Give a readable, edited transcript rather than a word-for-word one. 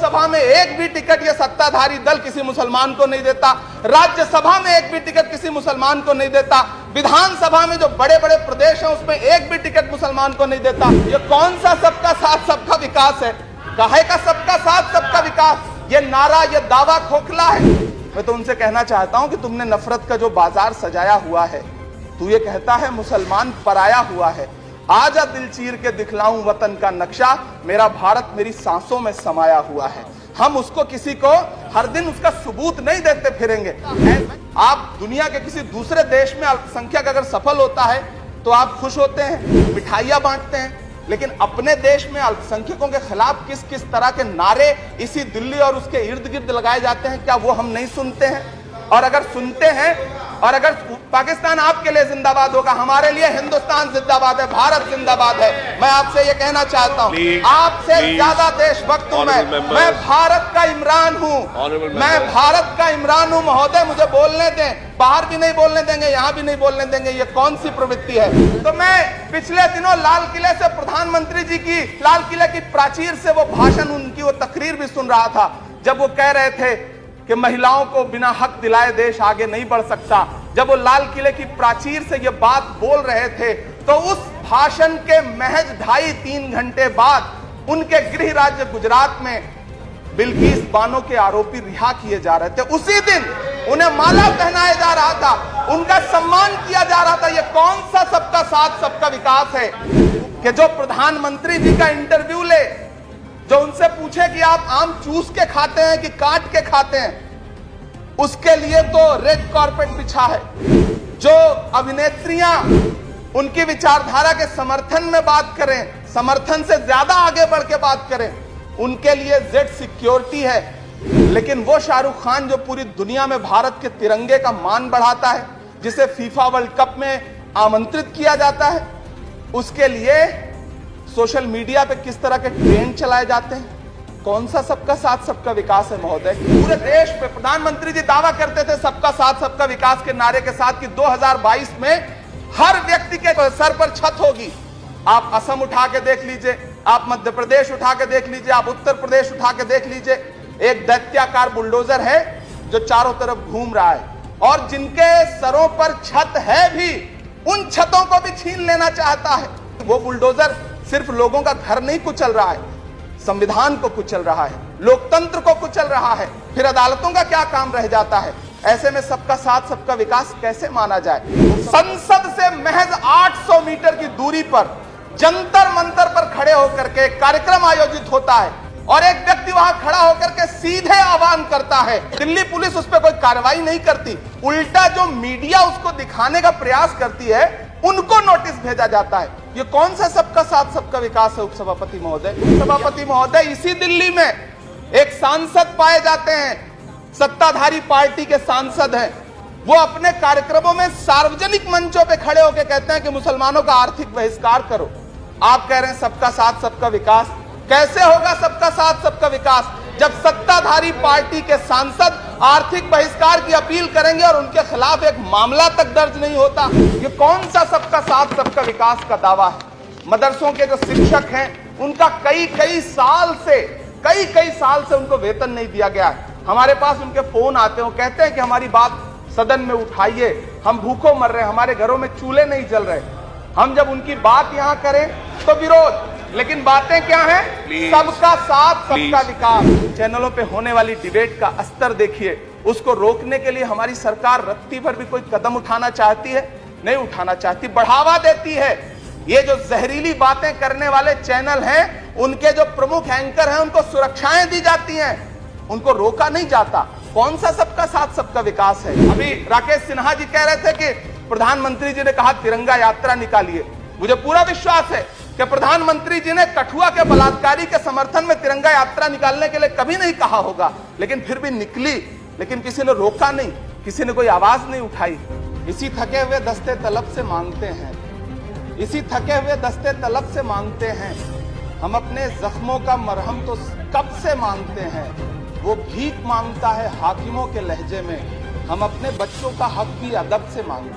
लोकसभा में एक भी टिकट ये सत्ताधारी दल किसी मुसलमान को नहीं देता, राज्यसभा में एक भी टिकट किसी मुसलमान को नहीं देता, विधानसभा में जो बड़े बड़े प्रदेश हैं उसमें एक भी टिकट मुसलमान को नहीं देता। ये कौन सा सबका साथ सबका विकास है? काहे का सबका साथ सबका विकास? ये नारा, ये दावा खोखला है। मैं तो उनसे कहना चाहता हूं कि तुमने नफरत का जो बाजार सजाया हुआ है, तू ये कहता है मुसलमान पराया हुआ है, आजा दिल चीर के दिखलाऊं वतन का नक्शा, मेरा भारत मेरी सांसों में समाया हुआ है। हम उसको किसी को हर दिन उसका सबूत नहीं देते फिरेंगे। आप दुनिया के किसी दूसरे देश में अल्पसंख्यक अगर सफल होता है तो आप खुश होते हैं, मिठाइयां बांटते हैं, लेकिन अपने देश में अल्पसंख्यकों के खिलाफ किस किस तरह के नारे इसी दिल्ली और उसके इर्द गिर्द लगाए जाते हैं, क्या वो हम नहीं सुनते हैं? और अगर सुनते हैं, और अगर पाकिस्तान आपके लिए जिंदाबाद होगा, हमारे लिए हिंदुस्तान जिंदाबाद है, भारत जिंदाबाद है। मैं आपसे ये कहना चाहता हूँ, आपसे ज्यादा देशभक्त हूँ मैं भारत का इमरान हूँ, मैं भारत का इमरान हूँ महोदय, मुझे बोलने दें। बाहर भी नहीं बोलने देंगे, यहाँ भी नहीं बोलने देंगे, ये कौन सी प्रवृत्ति है? तो मैं पिछले दिनों लाल किले से प्रधानमंत्री जी की, लाल किले की प्राचीर से वो भाषण, उनकी वो तकरीर भी सुन रहा था, जब वो कह रहे थे कि महिलाओं को बिना हक दिलाए देश आगे नहीं बढ़ सकता। जब वो लाल किले की प्राचीर से ये बात बोल रहे थे, तो उस भाषण के महज 2.5-3 घंटे बाद उनके गृह राज्य गुजरात में बिल्किस बानो के आरोपी रिहा किए जा रहे थे। उसी दिन उन्हें माला पहनाया जा रहा था, उनका सम्मान किया जा रहा था। ये कौन सा सबका साथ सबका विकास है कि जो प्रधानमंत्री जी का इंटरव्यू ले, जो उनसे पूछे कि आप आम चूस के खाते हैं कि काट के खाते हैं, उसके लिए तो रेड कारपेट बिछा है। जो अभिनेत्रियां उनकी विचारधारा के समर्थन में बात करें, समर्थन से ज्यादा आगे बढ़ के बात करें, उनके लिए जेड सिक्योरिटी है। लेकिन वो शाहरुख खान जो पूरी दुनिया में भारत के तिरंगे का मान बढ़ाता है, जिसे फीफा वर्ल्ड कप में आमंत्रित किया जाता है, उसके लिए सोशल मीडिया पे किस तरह के ट्रेंड चलाए जाते हैं। कौन सा सबका साथ सबका विकास है महोदय? पूरे देश पे प्रधानमंत्री जी दावा करते थे सबका साथ सबका विकास के नारे के साथ कि 2022 में हर व्यक्ति के सर पर छत होगी। आप असम उठा के देख लीजिए, आप मध्य प्रदेश उठा के देख लीजिए, आप उत्तर प्रदेश उठा के देख लीजिए, एक दैत्याकार बुलडोजर है जो चारों तरफ घूम रहा है, और जिनके सरों पर छत है भी, उन छतों को भी छीन लेना चाहता है। वो बुलडोजर सिर्फ लोगों का घर नहीं कुचल रहा है, संविधान को कुचल रहा है, लोकतंत्र को कुचल रहा है। फिर अदालतों का क्या काम रह जाता है? ऐसे में सबका साथ सबका विकास कैसे माना जाए? संसद से महज 800 मीटर की दूरी पर जंतर मंतर पर खड़े होकर के कार्यक्रम आयोजित होता है, और एक व्यक्ति वहां खड़ा होकर के सीधे आह्वान करता है। दिल्ली पुलिस उस पर कोई कार्रवाई नहीं करती, उल्टा जो मीडिया उसको दिखाने का प्रयास करती है उनको नोटिस भेजा जाता है। ये कौन सा सबका साथ सबका विकास है उपसभापति महोदय? उपसभापति महोदय, इसी दिल्ली में एक सांसद पाए जाते हैं, सत्ताधारी पार्टी के सांसद हैं, वो अपने कार्यक्रमों में सार्वजनिक मंचों पे खड़े होकर कहते हैं कि मुसलमानों का आर्थिक बहिष्कार करो। आप कह रहे हैं सबका साथ सबका विकास? कैसे होगा सबका साथ सबका विकास जब सत्ताधारी पार्टी के सांसद आर्थिक बहिष्कार की अपील करेंगे और उनके खिलाफ एक मामला तक दर्ज नहीं होता? ये कौन सा सबका साथ सबका विकास का दावा है? मदरसों के जो शिक्षक हैं, उनका कई साल से उनको वेतन नहीं दिया गया है। हमारे पास उनके फोन आते हैं, कहते हैं कि हमारी बात सदन में उठाइए, हम भूखों मर रहे हैं, हमारे घरों में चूल्हे नहीं जल रहे। हम जब उनकी बात यहां करें तो विरोध, लेकिन बातें क्या हैं? सबका साथ सबका विकास। चैनलों पे होने वाली डिबेट का स्तर देखिए, उसको रोकने के लिए हमारी सरकार रत्ती भर भी कोई कदम उठाना चाहती है? नहीं उठाना चाहती, बढ़ावा देती है। ये जो जहरीली बातें करने वाले चैनल हैं, उनके जो प्रमुख एंकर हैं, उनको सुरक्षाएं दी जाती हैं, उनको रोका नहीं जाता। कौन सा सबका साथ सबका विकास है? अभी राकेश सिन्हा जी कह रहे थे कि प्रधानमंत्री जी ने कहा तिरंगा यात्रा निकालिए। मुझे पूरा विश्वास है कि प्रधानमंत्री जी ने कठुआ के बलात्कारी के समर्थन में तिरंगा यात्रा निकालने के लिए कभी नहीं कहा होगा, लेकिन फिर भी निकली, लेकिन किसी ने रोका नहीं, किसी ने कोई आवाज नहीं उठाई। इसी थके हुए दस्ते तलब से मांगते हैं, इसी थके हुए दस्ते तलब से मांगते हैं, हम अपने जख्मों का मरहम तो कब से मांगते हैं। वो भीख मांगता है हाकिमों के लहजे में, हम अपने बच्चों का हक भी अदब से मांगते हैं।